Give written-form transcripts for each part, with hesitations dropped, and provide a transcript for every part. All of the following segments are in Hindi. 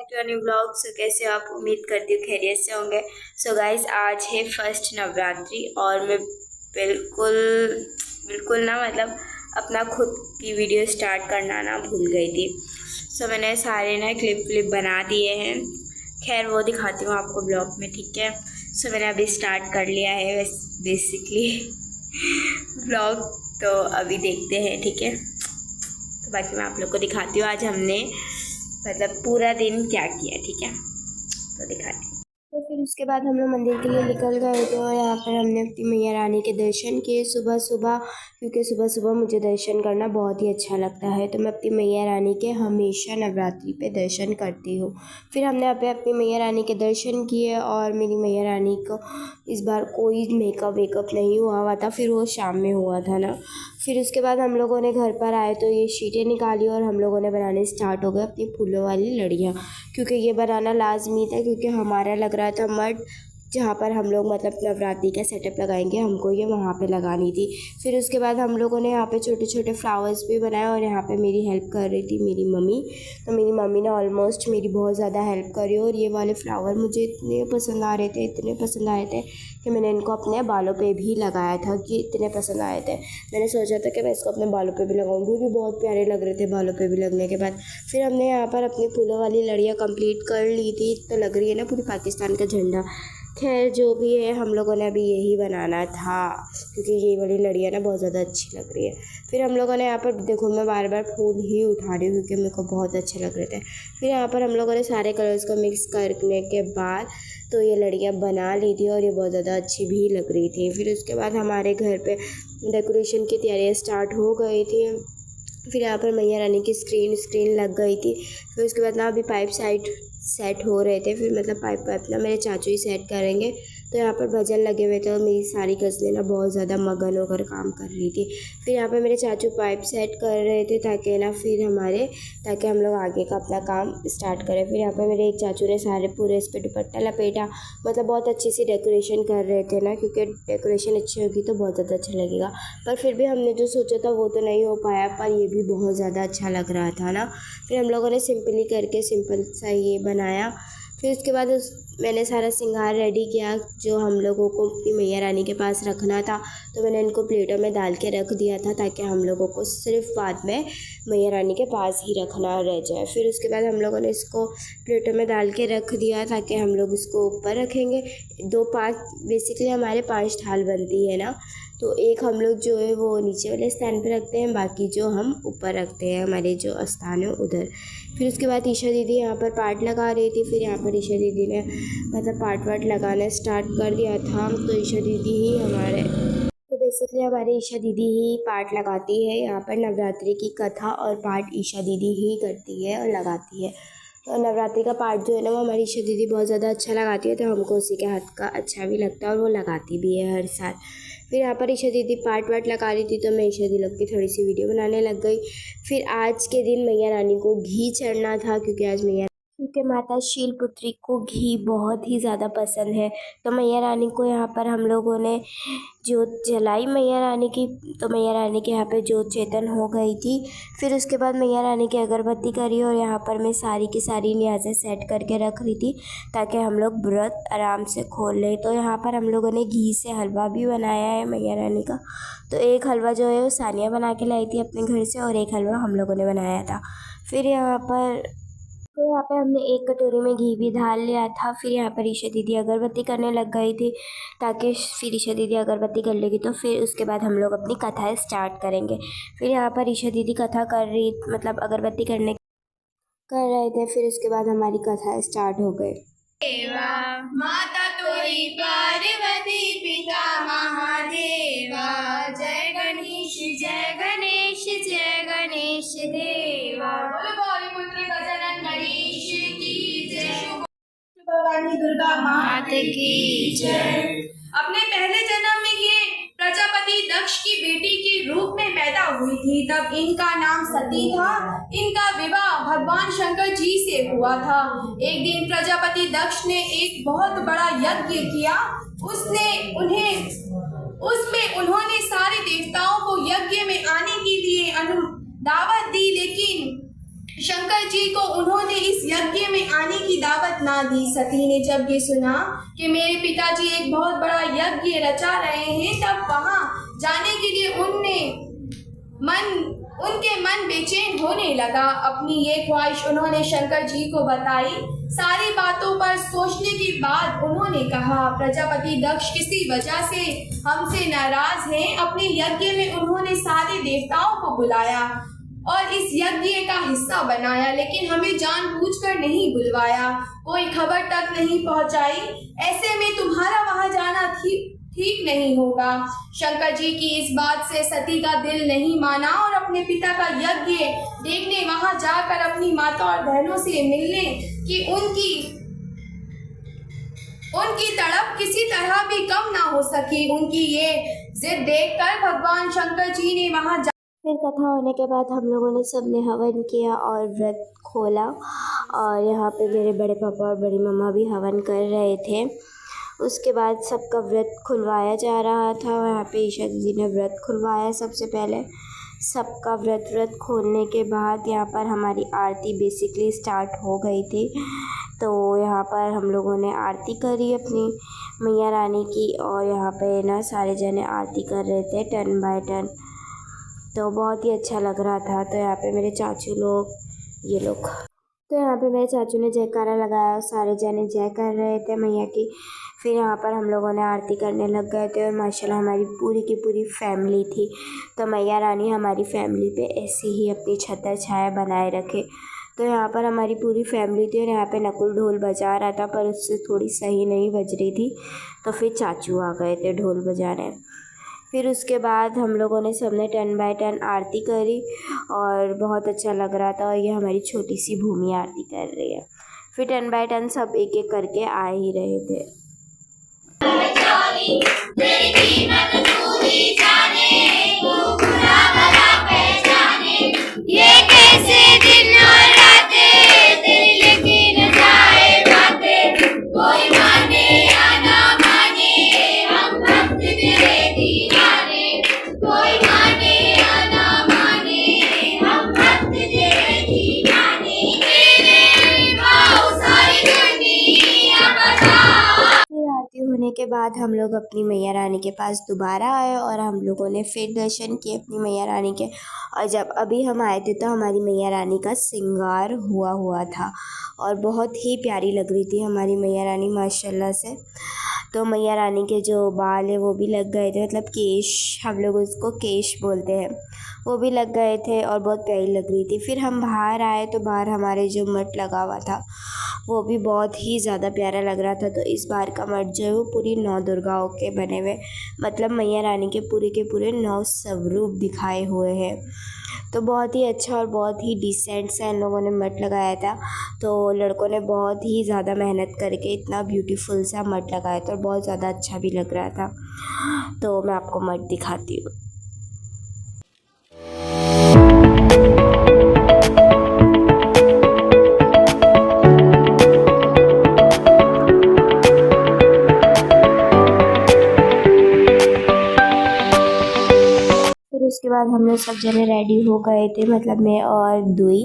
Back to new blog. So कैसे हो आप? उम्मीद करती हूँ खैरियत से होंगे। सो गाइज आज है फर्स्ट नवरात्रि और मैं बिल्कुल ना मतलब अपना खुद की वीडियो स्टार्ट करना ना भूल गई थी। सो मैंने सारे ना क्लिप बना दिए हैं। खैर वो दिखाती हूँ आपको ब्लॉग में, ठीक है। सो मैंने अभी स्टार्ट कर लिया है बेसिकली ब्लॉग, तो अभी देखते हैं, ठीक है। तो बाकी मैं आप लोग को दिखाती हूँ आज हमने मतलब पूरा दिन क्या किया, ठीक है, तो दिखाती हूँ। तो फिर उसके बाद हम लोग मंदिर के लिए निकल गए थे और यहाँ पर हमने अपनी मैया रानी के दर्शन किए सुबह सुबह, क्योंकि सुबह सुबह मुझे दर्शन करना बहुत ही अच्छा लगता है। तो मैं अपनी मैया रानी के हमेशा नवरात्रि पे दर्शन करती हूँ। फिर हमने अपनी मैया रानी के दर्शन किए और मेरी मैया रानी को इस बार कोई मेकअप वेकअप नहीं हुआ था, फिर वो शाम में हुआ था ना। फिर उसके बाद हम लोगों ने घर पर आए तो ये शीटें निकाली और हम लोगों ने बनाने स्टार्ट हो गए अपनी फूलों वाली लड़ियाँ, क्योंकि ये बनाना लाजमी था, क्योंकि हमारा लग रहा था मड जहाँ पर हम लोग मतलब नवरात्रि का सेटअप लगाएंगे, हमको ये वहाँ पे लगानी थी। फिर उसके बाद हम लोगों ने यहाँ पे छोटे छोटे फ्लावर्स भी बनाए और यहाँ पे मेरी हेल्प कर रही थी मेरी मम्मी। तो मेरी मम्मी ने ऑलमोस्ट मेरी बहुत ज़्यादा हेल्प करी और ये वाले फ्लावर मुझे इतने पसंद आ रहे थे, इतने पसंद आए थे कि मैंने इनको अपने बालों पे भी लगाया था, कि इतने पसंद आए थे। मैंने सोचा था कि मैं इसको अपने बालों पे भी लगाऊंगी, क्योंकि बहुत प्यारे लग रहे थे बालों पे भी लगने के बाद। फिर हमने यहाँ पर अपनी फूलों वाली लड़ियाँ कंप्लीट कर ली थी। तो लग रही है ना पूरी पाकिस्तान का झंडा। खैर जो भी है, हम लोगों ने अभी यही बनाना था, क्योंकि ये वाली लड़ियाँ ना बहुत ज़्यादा अच्छी लग रही है। फिर हम लोगों ने यहाँ पर देखो, मैं बार बार फूल ही उठा रही हूँ क्योंकि मेरे को बहुत अच्छे लग रहे थे। फिर यहाँ पर हम लोगों ने सारे कलर्स को मिक्स करने के बाद तो ये लड़ियाँ बना ली थी और ये बहुत ज़्यादा अच्छी भी लग रही थी। फिर उसके बाद हमारे घर पे डेकोरेशन की तैयारियाँ स्टार्ट हो गई थी। फिर यहाँ पर मैया रानी की स्क्रीन लग गई थी। फिर उसके बाद ना अभी पाइप सेट हो रहे थे। फिर मतलब पाइप ना मेरे चाचू ही सेट करेंगे। तो यहाँ पर भजन लगे हुए थे और मेरी सारी कज़नें ना बहुत ज़्यादा मगन होकर काम कर रही थी। फिर यहाँ पर मेरे चाचू पाइप सेट कर रहे थे ताकि हम लोग आगे का अपना काम स्टार्ट करें। फिर यहाँ पर मेरे एक चाचू ने सारे पूरे इस पर दुपट्टा लपेटा, मतलब बहुत अच्छी सी डेकोरेशन कर रहे थे ना, क्योंकि डेकोरेशन अच्छी होगी तो बहुत ज़्यादा अच्छा लगेगा। पर फिर भी हमने जो सोचा था वो तो नहीं हो पाया, पर ये भी बहुत ज़्यादा अच्छा लग रहा था ना। फिर हम लोगों ने सिंपल सा ये बनाया। फिर उसके बाद मैंने सारा श्रृंगार रेडी किया जो हम लोगों को अपनी मैया रानी के पास रखना था। तो मैंने इनको प्लेटों में डाल के रख दिया था ताकि हम लोगों को सिर्फ बाद में मैया रानी के पास ही रखना रह जाए। फिर उसके बाद हम लोगों ने इसको प्लेटों में डाल के रख दिया ताकि हम लोग इसको ऊपर रखेंगे। बेसिकली हमारे 5 थाल बनती है ना, तो एक हम लोग जो है वो नीचे वाले स्थान पे रखते हैं, बाकी जो हम ऊपर रखते हैं हमारे जो स्थान है उधर। फिर उसके बाद ईशा दीदी यहाँ पर पार्ट लगा रही थी। फिर यहाँ पर ईशा दीदी ने मतलब पार्ट लगाना स्टार्ट कर दिया था। तो ईशा दीदी ही बेसिकली हमारी ईशा दीदी ही पार्ट लगाती है यहाँ पर। नवरात्रि की कथा और पार्ट ईशा दीदी ही करती है और लगाती है। तो नवरात्रि का पार्ट जो है ना वो हमारी ईशा दीदी बहुत ज़्यादा अच्छा लगाती है, तो हमको उसी के हाथ का अच्छा भी लगता है और वो लगाती भी है हर साल। फिर यहाँ पर ईशा दीदी पार्ट लगा रही थी तो मैं ईशा दीदी की थोड़ी सी वीडियो बनाने लग गई। फिर आज के दिन मैया रानी को घी चढ़ना था, क्योंकि माता शीलपुत्री को घी बहुत ही ज़्यादा पसंद है। तो मैया रानी को यहाँ पर हम लोगों ने जोत जलाई मैया रानी की। तो मैया रानी के यहाँ पे जोत चेतन हो गई थी। फिर उसके बाद मैया रानी की अगरबत्ती करी और यहाँ पर मैं सारी की सारी न्याज़ें सेट करके रख रही थी ताकि हम लोग व्रत आराम से खोल लें। तो यहाँ पर हम लोगों ने घी से हलवा भी बनाया है मैया रानी का। तो एक हलवा जो है वो सानिया बना के लाई थी अपने घर से और एक हलवा हम लोगों ने बनाया था। फिर यहाँ पे हमने एक कटोरी में घी भी डाल लिया था। फिर यहाँ पर ईशा दीदी अगरबत्ती करने लग गई थी, ताकि फिर ईशा दीदी अगरबत्ती कर लेगी तो फिर उसके बाद हम लोग अपनी कथा स्टार्ट करेंगे। फिर यहाँ पर ईशा दीदी कथा मतलब अगरबत्ती कर रहे थे। फिर उसके बाद हमारी कथा स्टार्ट हो गई। देवा माता तोरी पार्वती पिता महादेवा, जय गणेश जय गणेश जय गणेश देवा। बोलो गौरीपुत्र गजानन गणेश की जय। भवानी दुर्गा माता की जय। अपने पहले जन्म में ये प्रजापति दक्ष की बेटी के रूप में पैदा हुई थी। तब इनका नाम सती था। इनका विवाह भगवान शंकर जी से हुआ था। एक दिन प्रजापति दक्ष ने एक बहुत बड़ा यज्ञ किया। उसमें उन्होंने सारे देवताओं को यज्ञ में आने के लिए दावत दी, लेकिन शंकर जी को उन्होंने इस यज्ञ में आने की दावत ना दी। सती ने जब ये सुना कि मेरे पिताजी एक बहुत बड़ा यज्ञ रचा रहे हैं, तब वहां जाने के लिए उनके मन बेचैन होने लगा। अपनी ये ख्वाहिश उन्होंने शंकर जी को बताई। सारी बातों पर सोचने के बाद उन्होंने कहा, प्रजापति दक्ष किसी वजह से हमसे नाराज हैं। अपने यज्ञ में उन्होंने सारे देवताओं को बुलाया और इस यज्ञ का हिस्सा बनाया, लेकिन हमें जानबूझकर नहीं बुलवाया, कोई खबर तक नहीं पहुंचाई। ऐसे में तुम्हारा वहां जाना ठीक नहीं होगा। शंकर जी की इस बात से सती का दिल नहीं माना और अपने पिता का यज्ञ देखने वहां जाकर अपनी माता और बहनों से मिलने की उनकी तड़प किसी तरह भी कम ना हो सकी। उनकी ये जिद देखकर भगवान शंकर जी ने वहां फिर कथा होने के बाद हम लोगों ने सबने हवन किया और व्रत खोला, और यहाँ पे मेरे बड़े पापा और बड़ी मम्मा भी हवन कर रहे थे। उसके बाद सबका व्रत खुलवाया जा रहा था। यहाँ पे ईशा दीदी ने व्रत खुलवाया सबसे पहले। सबका व्रत खोलने के बाद यहाँ पर हमारी आरती बेसिकली स्टार्ट हो गई थी। तो यहाँ पर हम लोगों ने आरती करी अपनी मैया रानी की, और यहाँ पे ना सारे जने आरती कर रहे थे टर्न बाय टर्न, तो बहुत ही अच्छा लग रहा था। तो यहाँ पे मेरे चाचू लोग तो यहाँ पे मेरे चाचू ने जयकारा लगाया, सारे जने जय कर रहे थे मैया की। फिर यहाँ पर हम लोगों ने आरती करने लग गए थे, और माशाल्लाह हमारी पूरी की पूरी फैमिली थी। तो मैया रानी हमारी फैमिली पे ऐसे ही अपनी छत्र छाया बनाए रखे। तो यहाँ पर हमारी पूरी फैमिली थी, और यहाँ पे नकुल ढोल बजा रहा था, पर उससे थोड़ी सही नहीं बज रही थी। तो फिर चाचू आ गए थे ढोल बजाने। फिर उसके बाद हम लोगों ने सबने टर्न बाय टर्न आरती करी, और बहुत अच्छा लग रहा था। और ये हमारी छोटी सी भूमि आरती कर रही है। फिर टर्न बाय टर्न सब एक एक करके आ ही रहे थे। ये कैसे दिन और रातें तेरी लिखी न जाए बातें, कोई माने या ना माने हम भक्त तेरे दीवाने, कोई माने या ना माने हम भक्त तेरे दीवाने, तेरे भाव सारी दुनिया बता। फिर आरती होने के बाद हम लोग अपनी मैया रानी के पास दोबारा आए, और हम लोगों ने फिर दर्शन किए अपनी मैया रानी के। और जब अभी हम आए थे तो हमारी मैया रानी का श्रृंगार हुआ था, और बहुत ही प्यारी लग रही थी हमारी मैया रानी माशाल्लाह से। तो मैया रानी के जो बाल है वो भी लग गए थे, मतलब केश, हम लोग उसको केश बोलते हैं, वो भी लग गए थे और बहुत प्यारी लग रही थी। फिर हम बाहर आए तो बाहर हमारे जो मठ लगा हुआ था वो भी बहुत ही ज़्यादा प्यारा लग रहा था। तो इस बार का मठ जो है वो पूरी 9 दुर्गाओं के बने हुए, मतलब मैया रानी के पूरे 9 स्वरूप दिखाए हुए हैं। तो बहुत ही अच्छा और बहुत ही डिसेंट सा इन लोगों ने मठ लगाया था। तो लड़कों ने बहुत ही ज़्यादा मेहनत करके इतना ब्यूटीफुल सा मठ लगाया था, और बहुत ज़्यादा अच्छा भी लग रहा था। तो मैं आपको मठ दिखाती हूँ। उसके बाद हम लोग सब जने रेडी हो गए थे, मतलब मैं और दुई।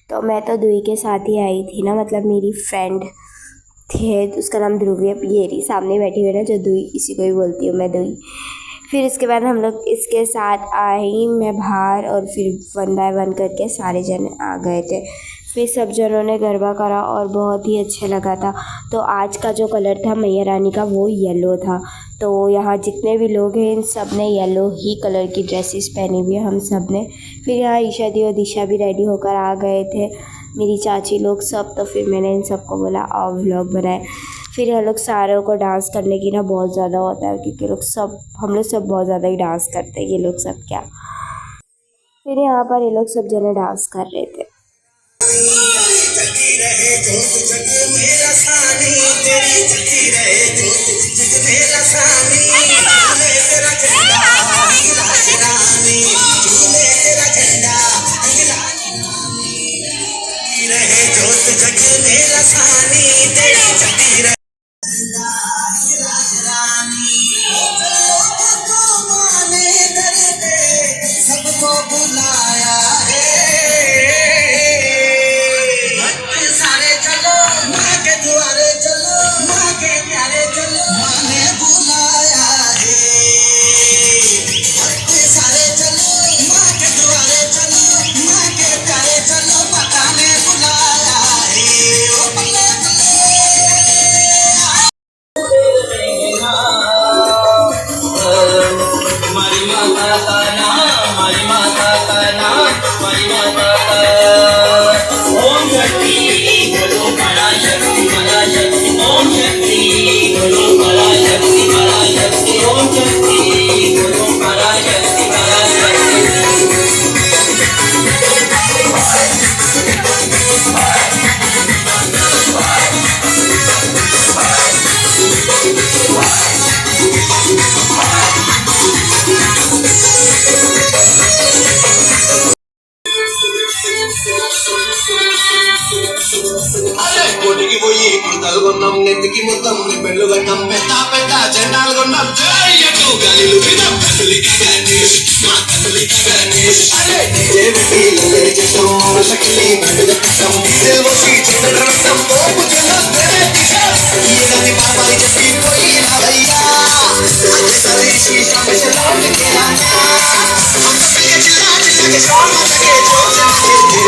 तो मैं तो दुई के साथ ही आई थी ना, मतलब मेरी फ्रेंड थी, उसका नाम ध्रुवी है। ये रही सामने बैठी हुई ना जो दुई, इसी को ही बोलती हूँ मैं दुई। फिर इसके बाद हम लोग इसके साथ आई, मैं बाहर, और फिर 1 बाय 1 करके सारे जने आ गए थे। फिर सब जनों ने गरबा करा और बहुत ही अच्छा लगा था। तो आज का जो कलर था मैया रानी का वो येलो था। तो यहाँ जितने भी लोग हैं इन सब ने येलो ही कलर की ड्रेसेस पहनी हुई है, हम सब ने। फिर यहाँ ईशा दी और दिशा भी रेडी होकर आ गए थे, मेरी चाची लोग सब। तो फिर मैंने इन सबको बोला आओ व्लॉग बनाए। फिर हम लोग सारों को डांस करने की ना बहुत ज़्यादा होता है, क्योंकि हम लोग सब बहुत ज़्यादा ही डांस करते हैं, ये लोग सब क्या। फिर यहाँ पर ये लोग सब जने डांस कर रहे थे। కోటికి పోయి కుర్తాలు కొన్నాం, నెత్తికి మొత్తం పెళ్ళు కట్టాం, పెద్ద పెద్ద జెండాలు కొన్నాం. జయకు గలీలు వినం కదలిక గణేష్, మా కదలిక గణేష్. అరే డీజే పెట్టి లలే చేసాం, షకిలి బండుగ కట్టం, డీజిల్ పోసి చిన్న రక్తం పోపు జనం తెరేదిశం. ఈయనది బాబాయ్ చెప్పి పోయి రావయ్యా, అదే సదేశీ సమస్యలోని కేరానా. అక్కడికి చిల్లా చిల్లకి సోమతకే జోజనకే.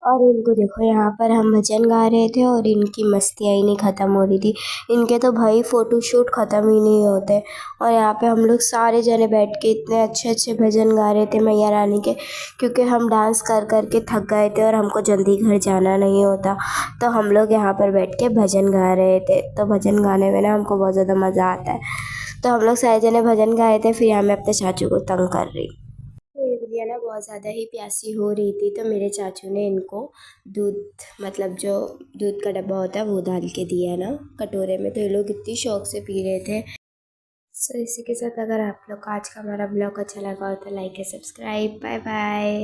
और इनको देखो, यहाँ पर हम भजन गा रहे थे और इनकी मस्तियाँ ही नहीं ख़त्म हो रही थी। इनके तो भाई फ़ोटोशूट ख़त्म ही नहीं होते। और यहाँ पे हम लोग सारे जने बैठ के इतने अच्छे अच्छे भजन गा रहे थे मैया रानी के, क्योंकि हम डांस कर कर के थक गए थे और हमको जल्दी घर जाना नहीं होता, तो हम लोग यहाँ पर बैठ के भजन गा रहे थे। तो भजन गाने में ना हमको बहुत ज़्यादा मज़ा आता है। तो हम लोग सारे जने भजन गाए थे, फिर यहाँ मैं अपने चाचू को तंग कर रही। तो ये गुड़िया ना बहुत ज़्यादा ही प्यासी हो रही थी, तो मेरे चाचू ने इनको दूध, मतलब जो दूध का डब्बा होता है वो डाल के दिया ना कटोरे में, तो ये लोग इतनी शौक से पी रहे थे। सो इसी के साथ अगर आप लोग को आज का हमारा ब्लॉग अच्छा लगा हो तो लाइक और सब्सक्राइब। Bye bye.